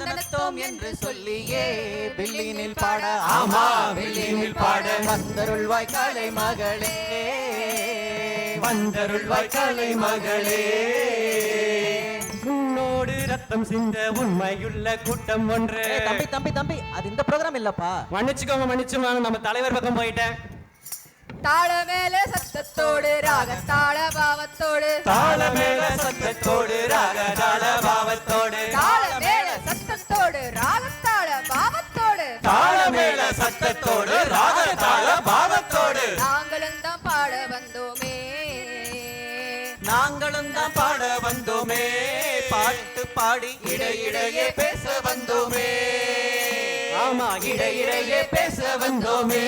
வந்தனத்தோம் என்று சொல்லியே வில்லினில் பாட ஆமா வில்லினில் பாட வந்தருள்வாய் கலை மகளே வந்தருள்வாய் கலை மகளே உன்னோடு ரத்தம் சிந்த உண்மையுள்ள கூட்டம் ஒன்று. தம்பி தம்பி தம்பி அது இந்த ப்ரோகிராம் இல்லப்பா. மன்னிச்சுக்கோங்க மன்னிச்சுவாங்க, நம்ம தலைவர் பக்கம் போயிட்டேன். தாள மேல சத்தத்தோடு ராக தாள பாவத்தோடு தாள மேல சத்தத்தோடு ராக தாள பாவத்தோடு தாள மேல சத்தத்தோடு ராக தாள பாவத்தோடு தாள மேல சத்தத்தோடு ராக தாள பாவத்தோடு நாங்களும் தான் பாட வந்தோமே நாங்களும் தான் பாட வந்தோமே பாட்டு பாடி இடையிடையே பேச வந்தோமே ஆமா இடையிடையே பேச வந்தோமே.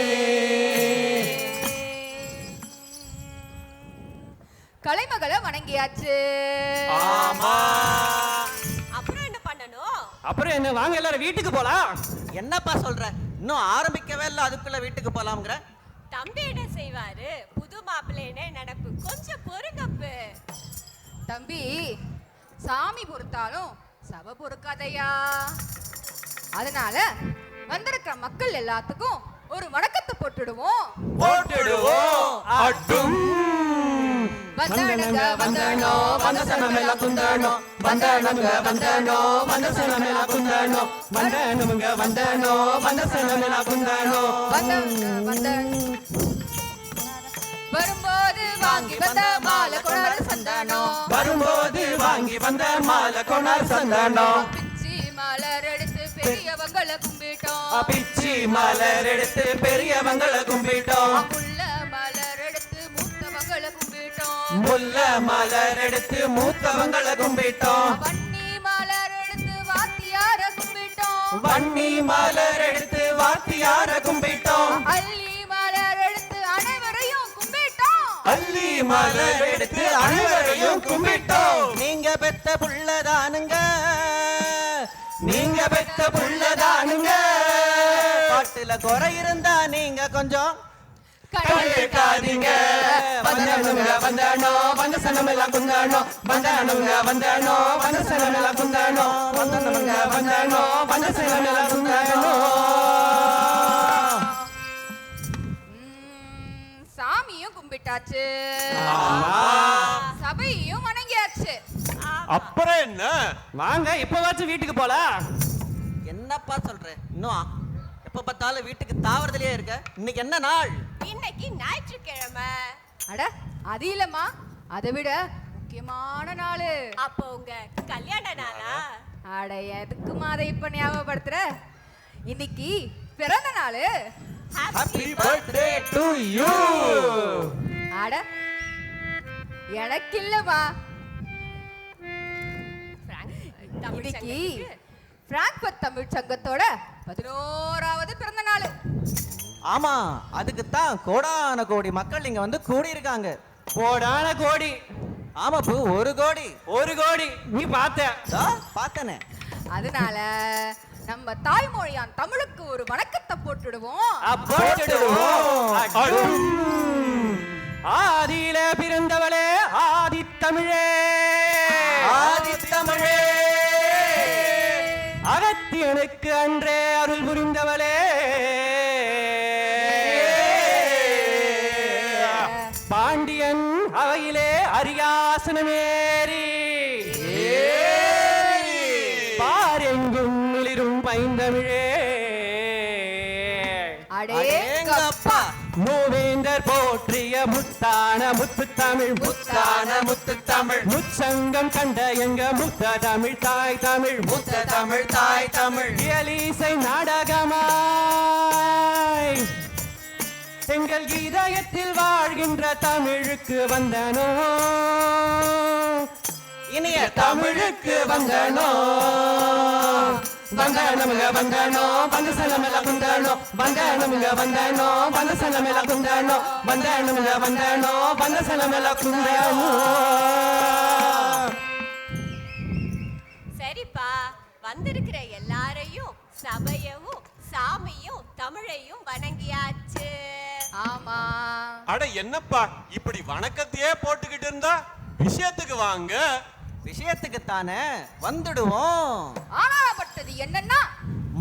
கலைமகளை வணங்கியாச்சு. ஆமா அப்புறம் என்ன பண்ணணும்? அப்புறம் என்ன, வாங்க எல்லாரும் வீட்டுக்கு போலாம். என்னப்பா சொல்ற, இன்னும் ஆரம்பிக்கவே இல்லை அதுக்குள்ள வீட்டுக்கு போலாம்ங்கற? தம்பி என்ன செய்வாரு, புது மாப்பிள்ளைனே நடப்பு, கொஞ்சம் பொறுங்கப்பு. தம்பி சாமி பொறுத்தாலும் சபை பொறுக்காதையா. அதனால வந்திருக்கிற மக்கள் எல்லாத்துக்கும் ஒரு வணக்கத்தை போட்டுடுவோம். அட்டும் வந்தனங்க வந்தனோ வந்தசனமெல்லாம் குந்தனோ வந்தனங்க வந்தனோ வந்தசனமெல்லாம் குந்தனோ வந்தனங்க வந்தனோ வந்தசனமெல்லாம் குந்தனோ வரும்போது வாங்கி வந்த மாலை கொணார் சந்தானோ வரும்போது வாங்கி வந்த மாலை கொணார் சந்தானோ பிச்சி மலர் எடுத்து பெரியவங்களை கும்பிட்டோம் பிச்சி மலர் எடுத்து பெரியவங்களை கும்பிட்டோம் முல்ல மலர் எடுத்து மூத்தவங்களை கும்பிட்டோம் முல்ல மலர் எடுத்து மூத்தவங்களை கும்பிட்டோம் வன்னி மலர் எடுத்து வாத்தியார கும்பிட்டோம் வன்னி மலர் எடுத்து வாத்தியார கும்பிட்டோம் அள்ளி மலர் எடுத்து அனைவரையும் கும்பிட்டோம் அள்ளி மலர் எடுத்து அனைவரையும் கும்பிட்டோம். நீங்க பெத்த புள்ளதானுங்க நீங்க பெத்த புள்ளதானுங்க பாட்டுல குறை இருந்தா நீங்க கொஞ்சம் கண்டுக்காதீங்க. வந்தனுங்க வந்தனோ வந்தசனமெல்லாம் குந்தனோ வந்தனுங்க வந்தனோ வந்தசனமெல்லாம் குந்தனோ வந்தனுங்க வந்தனோ வந்தசனமெல்லாம் குந்தனோ. சாமியும் கும்பிட்டாச்சு, சபையும் வணங்கியாச்சு. அப்புறம் என்ன, வாங்க இப்பவாச்சும் வீட்டுக்கு போலாம். என்னப்பா சொல்ற, இன்னும் எப்ப பார்த்தாலும் வீட்டுக்கு தாவறதுலயே இருக்க. இன்னைக்கு என்ன நாள்? இன்னைக்கு ஞாயிற்றுக்கிழமை. அட அது இல்லம்மா, அதை விட முக்கியமான நாள். அப்போ உங்க கல்யாண நாளா? அட எதுக்குமா அதை இப்ப ஞாபகப்படுத்துற? இன்னைக்கு பிறந்த நாள். Happy birthday to you. அட எனக்கு இல்லம்மா, இன்னைக்கு பிராங்க்பர்ட் தமிழ் சங்கத்தோட 11வது பிறந்த நாள். ஆமா, அதுக்கு தான் கோடான கோடி மக்கள் இங்க வந்து கூடி இருக்காங்க. கோடான கோடி. ஆமா பூ, 1 கோடி. 1 கோடி நீ பார்த்த? பார்த்தனே. அதனால நம்ம தாய்மொழியான் தமிழுக்கு ஒரு வணக்கத்தை போட்டுடுவோம். ஆதியில பிறந்தவளே ஆதித்தமிழே ஆதித்தமிழே அகத்தியனுக்கு அன்றே அருள் புரிந்தவளே பாண்டியன் அவையிலே அரியாசனமேறி பாரெங்கும் மிளிரும் பைந்தமிழே அடேங்கப்பா, மூவேந்தர் போற்றிய முத்தான முத்து தமிழ் முத்தான முத்து தமிழ் முச்சங்கம் கண்ட எங்க முத்த தமிழ் தாய் தமிழ் முத்த தமிழ் தாய் தமிழ் இயலிசை நாடகமாய் எங்கள் இதயத்தில் வாழ்கின்ற தமிழுக்கு வந்தனோ இனிய தமிழுக்கு வந்தனோ வந்தனமுங்க வந்தனோ வந்தசனமெல குந்தனோ வந்தனமுங்க வந்தனோ வந்தசனமெல குந்தனோ வந்தனமுங்க வந்தனோ வந்தசனமெல குந்தனோ. சரிப்பா, வந்திருக்கிற எல்லாரையும் சபையவும் சாமியும் தமிழையும் வணங்கியாச்சு. ஆமா. அட என்னப்பா இப்படி வணக்கத்தையே போட்டுக்கிட்டு இருந்தா, விஷயத்துக்கு வாங்க. விஷயத்துக்கு தானே வந்துடுவோம். ஆனாப்பட்டது என்னன்னா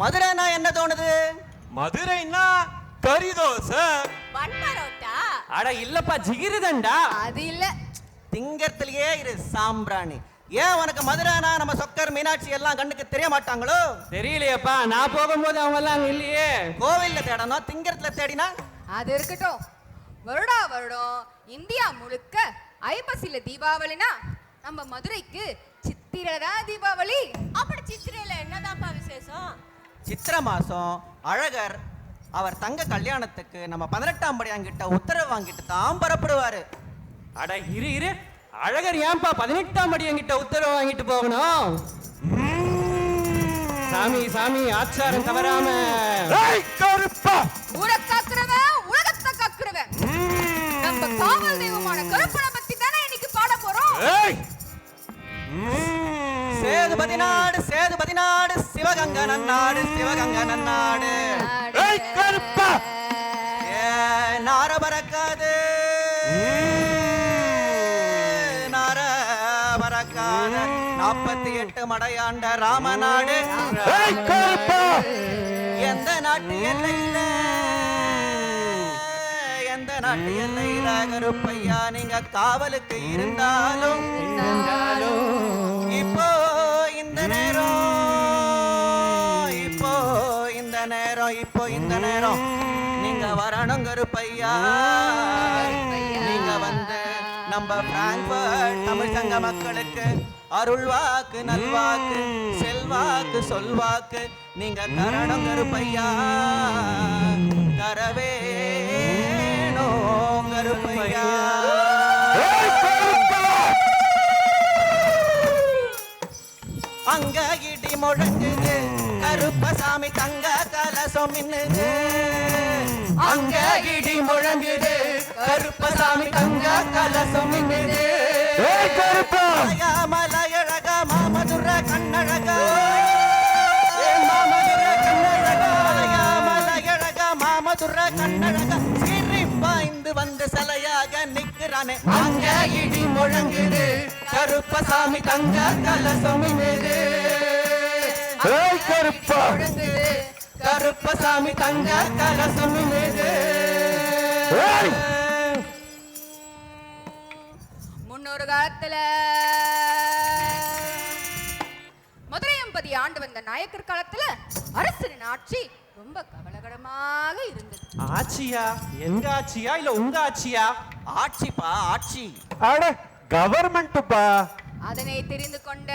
மதுரைனா என்ன தோணுது? மதுரைன்னா கறி தோசை. பன் பரோட்டா. அட இல்லப்பா, ஜிகிருதண்டா. அது இல்ல. திங்கறதுலயே இரு சாம்பிராணி. ஏன் உனக்கு மதுரைனா நம்ம சொக்கர் மீனாட்சி எல்லாம் கண்ணுக்கு தெரிய மாட்டாங்களோ? தெரியலையப்பா, நான் போகும்போது அவங்க எல்லாம் அங்க இல்லையே. கோவில்ல தேடணும், திங்கறதுல தேடினா? அது இருக்கட்டும். வருடா வருடம் இந்தியா முழுக்க ஐப்பசியில தீபாவளினா நம்ம மதுரைக்கு சித்திரதா தீபாவளி. அப்படி சித்திரையில என்னதான்ப்பா விசேஷம்? சித்திரை மாசம் அழகர் அவர் தங்க கல்யாணத்துக்கு நம்ம 18ஆம் படியாங்கிட்ட உத்தரவு வாங்கிட்டு தான் புறப்படுவாரு. அட இரு, அழகர் ஏன்பா 18ஆம் படி என்கிட்ட உத்தரவு வாங்கிட்டு போகணும்? சாமி ஆச்சாரம் தவறாம. ஊரை காக்குறவன் உலகத்தை காக்குறவன். நம்ம காவல் தெய்வமான கருப்பனை பத்தி தானே இன்னைக்கு பாட போறோம். சேதுபதி நாடு சிவகங்க நன்னாடு நார பறக்காது நார பறக்காத 48 மடையாண்ட ராமநாடு. எந்த நாட்டு எல்லையில கருப்பையா நீங்க காவலுக்கு இருந்தாலும் இப்போ இந்த நேரம் நீங்க வரணும் கருப்பையா. நீங்க வந்து நம்ம பிராங்க்ஃபர்ட் தமிழ் சங்க மக்களுக்கு அருள்வாக்கு நல்வாக்கு செல்வாக்கு சொல்வாக்கு நீங்க கரணம் கருப்பையா. கரவேணோ கருப்பையா. அங்க இடி முழங்குது கருப்பசாமி தங்க கலசம் மின்னுது. அங்க இடி முழங்குது கருப்பசாமி தங்க கலசம் மின்னுது. மலையழகா மாமதுர கண்ணழகா மலையழகா மாமதுர கண்ணழகா சிரிப்பாய்ந்து வந்து சிலையாக நிற்கிறானே. அங்க இடி முழங்குது கருப்பசாமி தங்க கலசம் மின்னுது. கருப்பசாமி தங்க கலசம் மின்னுது. முன்னொரு காலத்துல மதுரையம்பதி ஆண்டு வந்த நாயக்கர் காலத்துல அரசரின் ஆட்சி ரொம்ப கவலைகரமாக இருந்தது. ஆட்சியா? எங்க ஆட்சியா இல்ல உங்க ஆட்சியா? ஆட்சிப்பா ஆட்சி. அட கவர்மெண்ட்ப்பா. அதனை தெரிந்து கொண்ட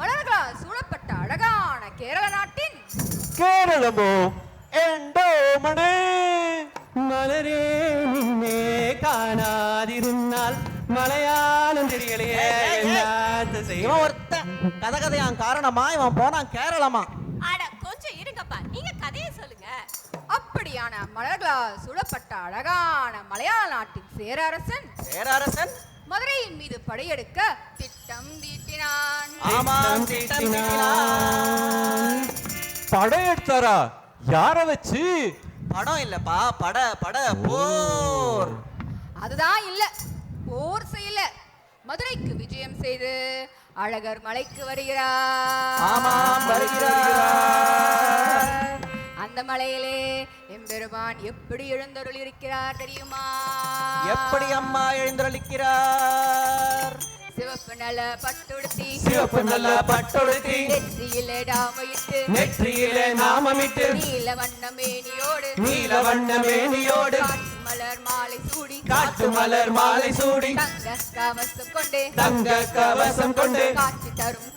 மலர்களால் சூழப்பட்ட அழகான கேரள நாட்டின் கேரளமோ எண்டோமனே மலரே நின்னே காணாதிருந்தால் மலையாளம் தெரியலையே. இவன் ஒருத்தன் கதையான் காரணமா இவன் போனான் கேரளமா. அட கொஞ்சம் இருங்கப்பா, நீங்க கதையை சொல்லுங்க. அப்படியான மலர்களால் சூழப்பட்ட அழகான மலையாள நாட்டின் சேரரசன் மதுரையின் மீது படையெடுக்க திட்டம் தீட்டினான். படையெடுத்தாரா? யார வச்சு? படம் இல்லப்பா, பட போர். அதுதான் இல்ல, போர் செய்யல. மதுரைக்கு விஜயம் செய்து அழகர் மலைக்கு வருகிறார். அந்த மலையிலே எம்பெருமான் எப்படி எழுந்தருள் இருக்கிறார் தெரியுமா? எப்படி அம்மா எழுந்தருளிக்கிறார்? சிவப்பு நல்ல பட்டுடுத்தி நெற்றியிலே நாமமிட்டு நீல வண்ண மேனியோடு காட்டு மலர் மாலை சூடி தங்க கவசம் கொண்டு காட்சி தரும்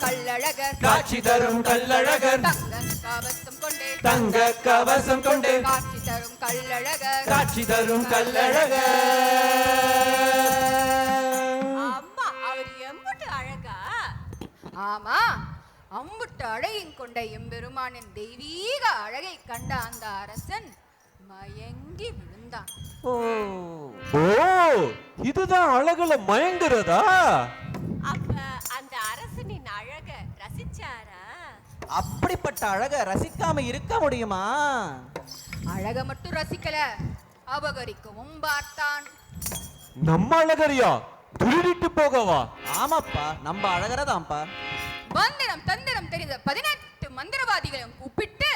கள்ளழகர் தங்க கவசம் கொண்டு காட்சி தரும் கள்ளழகர். ஆமா, அம்புட்டு அழகின் கொண்ட எம்பெருமானின் தெய்வீக அழகை கண்ட அந்த அரசன் மயங்கி விழுந்தான். ஓ, இதுதான் அழகுல மயங்குறதா? அப்ப அந்த அரசனின் அழக ரசிச்சாரா? அப்படிப்பட்ட அழக ரசிக்காம இருக்க முடியுமா? அழக மட்டும் ரசிக்கல, அபகரிக்கவும் பார்த்தான். நம்ம அழகரியா? திருடிட்டு போகவா? ஆமாப்பா, நம்ம அழகரதான்ப்பா. மந்திரம் தந்திரம் தெரிந்த 18 மந்திரவாதிகளையும் கூப்பிட்டு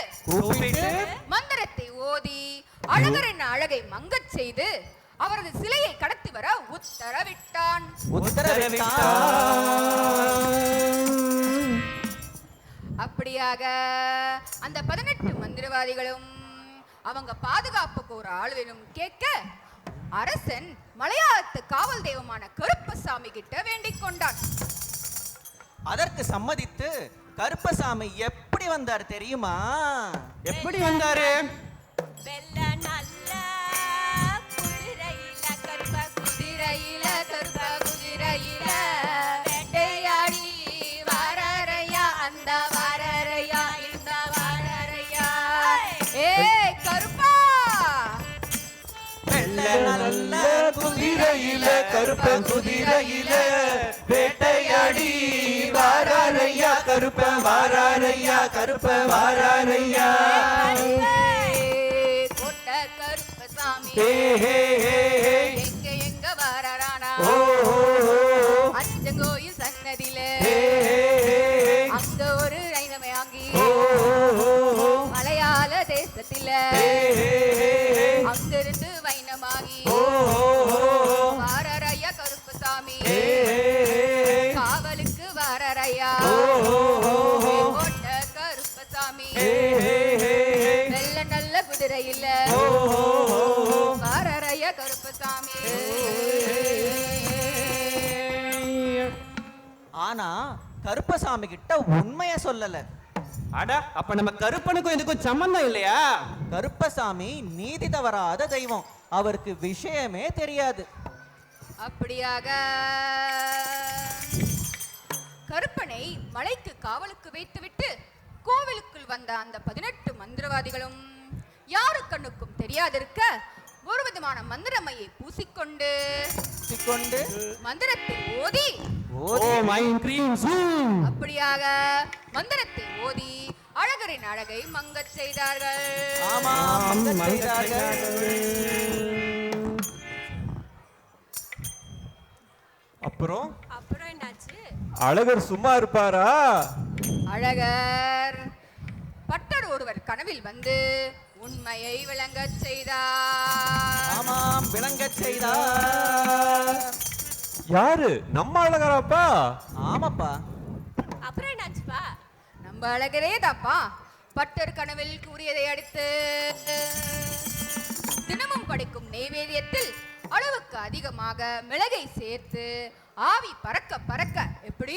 மந்திரத்தை ஓதி அழகரின் அழகை மங்கச் செய்து அவரது சிலையை கடத்தி வர உத்தரவிட்டான். அப்படியாக அந்த 18 மந்திரவாதிகளும் அவங்க பாதுகாப்புக்கு ஒரு ஆள் வேணும் கேட்க அரசன் மலையாளத்து காவல் தெய்வமான கருப்பசாமி கிட்ட வேண்டிக் கொண்டான். அதற்கு சம்மதித்து கருப்பசாமி எப்படி வந்தார் தெரியுமா? எப்படி வந்தாரு? வெள்ள நல்ல குதிரையில கருப்ப குதிரையில கருப்ப குதிரையில வேட்டையாடி வாரரையா அந்த வாரரையா இந்த வாரரையா. ஏய் கருப்பா, நல்ல குதிரையில கருப்ப குதிரையில வேட்டையாடி வாராரையா கருப்ப வாராரையா கருப்ப வாராரையா. கொட்ட கருப்பசாமி எங்க எங்க வாரானா அச்சங்கோயில் சன்னதியில அங்க ஒரு ஐனமை வாங்கி மலையாள தேசத்தில அங்கிருந்து வைனமாகி வாரரையா கருப்பசாமி காவலுக்கு வாரரையா கொட்ட கருப்பசாமி நல்ல நல்ல குதிரையில வாரரையா கருப்பசாமி. ஆனா கருப்பசாமி கிட்ட உண்மைய சொல்லல. அட, அப்ப நம்ம கருப்பனுக்கும் இதுக்கும் சம்பந்தம் இல்லையா? கருப்பசாமி நீதி தவறாத தெய்வம், அவருக்கு விஷயமே தெரியாது. அப்படியாக கருப்பனை மலைக்கு காவலுக்கு வைத்துவிட்டு கோவிலுக்குள் வந்த அந்த 18 மந்திரவாதிகளும் யாரு கண்ணுக்கும் தெரியாதிருக்க ஒரு விதமான மந்திரமையை பூசிக்கொண்டு மந்திரத்தை ஓதி அப்படியாக மந்திரத்தை ஓதி அழகரின் அழகை மங்கச் செய்தார்கள். அப்புறம் என்னாச்சு? அழகர் சும்மா இருப்பாரா? அழகர் பட்டர் ஒருவர் கனவில் வந்து உண்மையை விளங்கச் செய்தார். யாரு? நம்ம அழகராப்பா? ஆமாப்பா. அப்புறம் என்னாச்சுப்பா? நம்ம அழகரே தாப்பா. பட்டர் கனவில் கூறியதை அடுத்து தினமும் படைக்கும் நெய்வேத்தியத்தில் அளவுக்கு அதிகமாக மிளகை சேர்த்து ஆவி பறக்க பறக்க எப்படி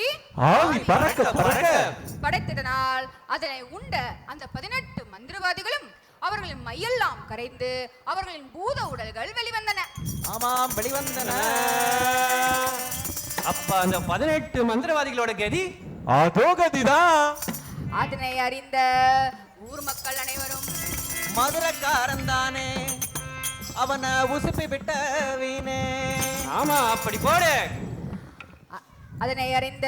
படைத்ததனால் அதனை உண்ட அந்த 18 மந்திரவாதிகளும் அவர்களின் மையெல்லாம் கரைந்து அவர்களின் பூத உடல்கள் வெளிவந்தன. அப்ப அந்த 18 மந்திரவாதிகளோட கதி அதோ கதிதான். அதனை அறிந்த ஊர் மக்கள் அனைவரும் மதுரக்காரன் தானே, அவனை உசுப்பி விட்ட வீணே. ஆமா, அப்படி போடு. அதனை அறிந்த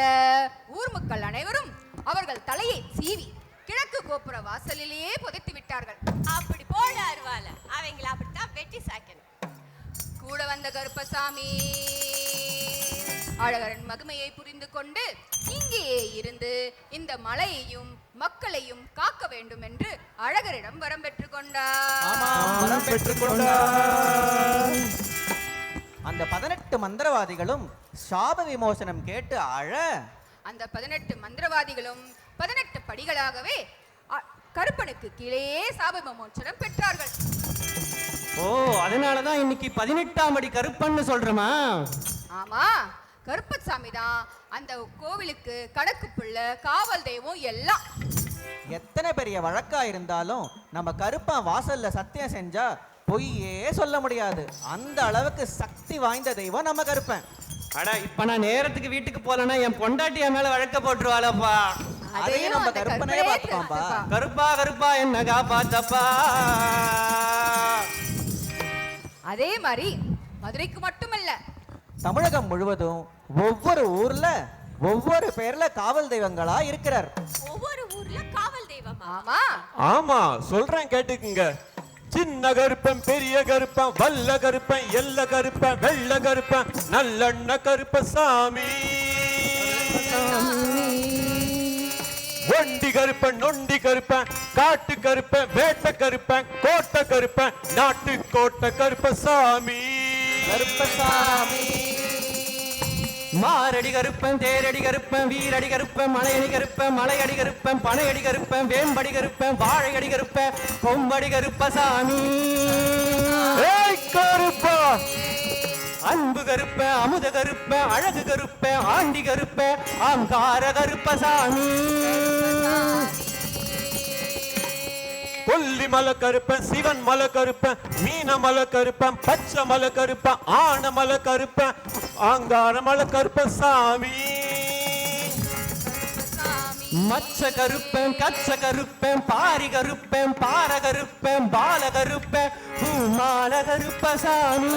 ஊர் மக்கள் அனைவரும் அவர்கள் தலையை சீவி கிழக்கு கோபுர வாசலிலேயே புதைத்து விட்டார்கள். அப்படி போட அருவால அவங்கள அப்படித்தான் வெட்டி சாக்கணும். கூட வந்த கருப்பசாமி அழகரின் மகிமையை புரிந்து கொண்டு இங்கேயே இருந்து இந்த மலையையும் மக்களையும் காக்க வேண்டும் என்று அழகரிடம் வரம் பெற்றுக் கொண்டார். அந்த 18 மந்திரவாதிகளும் சாப விமோசனம் கேட்டு அழ அந்த 18 மந்திரவாதிகளும் 18 படிகளாகவே கருப்பனுக்கு கீழே சாப விமோசனம் பெற்றார்கள். ஓ, அதனாலதான் இன்னைக்கு 18ஆம் அடி கருப்பன்னு சொல்றோமா? ஆமா, கருப்பசாமி தான் அந்த கோவிலுக்கு கணக்கு பிள்ளை, காவல் தெய்வம் எல்லாம். எத்தனை பெரிய வழக்கா இருந்தாலும் நம்ம கருப்பன் வாசல்ல சத்தியம் செஞ்சா பொய்யே சொல்ல முடியாது. அந்த அளவுக்கு சக்தி வாய்ந்த தெய்வம் நம்ம கருப்பன். அட, இப்ப நான் நேரத்துக்கு வீட்டுக்கு போலன்னா என் பொண்டாட்டி என் மேல வழக்க போட்டுருவாளப்பா. அதையும் நம்ம கருப்பனே பார்த்துப்பான்பா. கருப்பா கருப்பா என்ன காப்பாத்தப்பா. அதே மாதிரி மதுரைக்கு மட்டுமல்ல, தமிழகம் முழுவதும் ஒவ்வொரு ஊர்ல ஒவ்வொரு பேர்ல காவல் தெய்வங்களா இருக்கிறார். ஒவ்வொரு ஊர்ல காவல் தெய்வமா? ஆமா ஆமா, சொல்றேன் கேட்டுக்குங்க. சின்ன கருப்பன் பெரிய கருப்பன் வல்ல கருப்பன் எல்ல கருப்பன் வெள்ள கருப்பன் நல்லெண்ண கருப்பசாமி ஒண்டி கருப்பன் நொண்டி கருப்பன் காட்டு கருப்பன் வேட்ட கருப்பன் கோட்டை கருப்பன் நாட்டு கோட்டை கருப்பசாமி கருப்பசாமி மாரடி கருப்பன் தேரடி கருப்பன் வீரடி கருப்பன் மலையடி கருப்பன் மலையடி கருப்பன் பனையடி கருப்பன் வேம்படி கருப்பன் வாழையடி கருப்பன் கொம்படி கருப்பசாமி ஏய் கருப்பா அன்பு கருப்பன் அமுத கருப்பன் அழகு கருப்பன் ஆண்டி கருப்பன் ஆங்கார கருப்பசாமி கொல்லி மலை கருப்பன் சிவன் மலை கருப்பன் மீன மலை கருப்பன் பச்சை மலை கருப்பன் ஆன மலை கருப்பன் ஆங்கார மலை கருப்பசாமி மச்ச கருப்பன் கச்ச கருப்பன் பாரி கருப்பன் பார கருப்பன் பால கருப்பன் பூமால கருப்பசாமி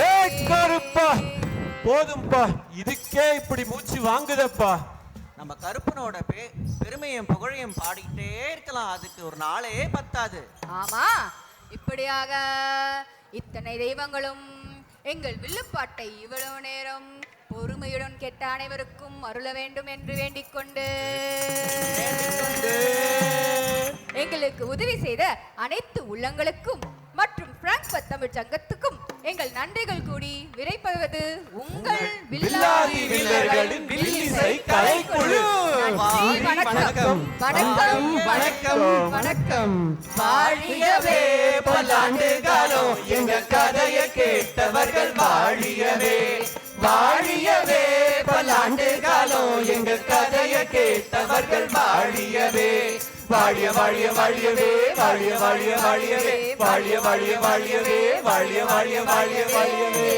ஏய் கருப்பா போதும்பா இதுக்கே இப்படி மூச்சு வாங்குதப்பா நம்ம கருப்பனோட பெருமையும் புகழையும் பாடிக்கிட்டே இருக்கலாம், அதுக்கு ஒரு நாளே பத்தாது. ஆமா, இப்படியாக இத்தனை தெய்வங்களும் எங்கள் வில்லுப்பாட்டை இவ்வளவு நேரம் பொறுமையுடன் கேட்ட அனைவருக்கும் அருள வேண்டும் என்று வேண்டிக் கொண்டு எங்களுக்கு உதவி செய்த அனைத்து உள்ளங்களுக்கும் மற்றும் பிராங்க்பர்ட் தமிழ் சங்கத்துக்கும் எங்கள் நன்றிகள் கூடி விரைப்பது உங்கள் வில்லாதி வீரர்களின் வில்லிசை கலைக்குழு. வணக்கம் வணக்கம் வணக்கம் வணக்கம் வாழியவே பல்லாண்டு காலம் எங்க கதைய கேட்டவர்கள் வாழியவே, வாழியவே பல்லாண்டு காலம் எங்க கதைய கேட்டவர்கள் வாழியவே, வாழிய வாழிய வாழியவே, வாழிய வாழிய வாழியவே, வாழிய வாழிய வாழியவே, வாழிய வாழிய வாழிய வாழியவே.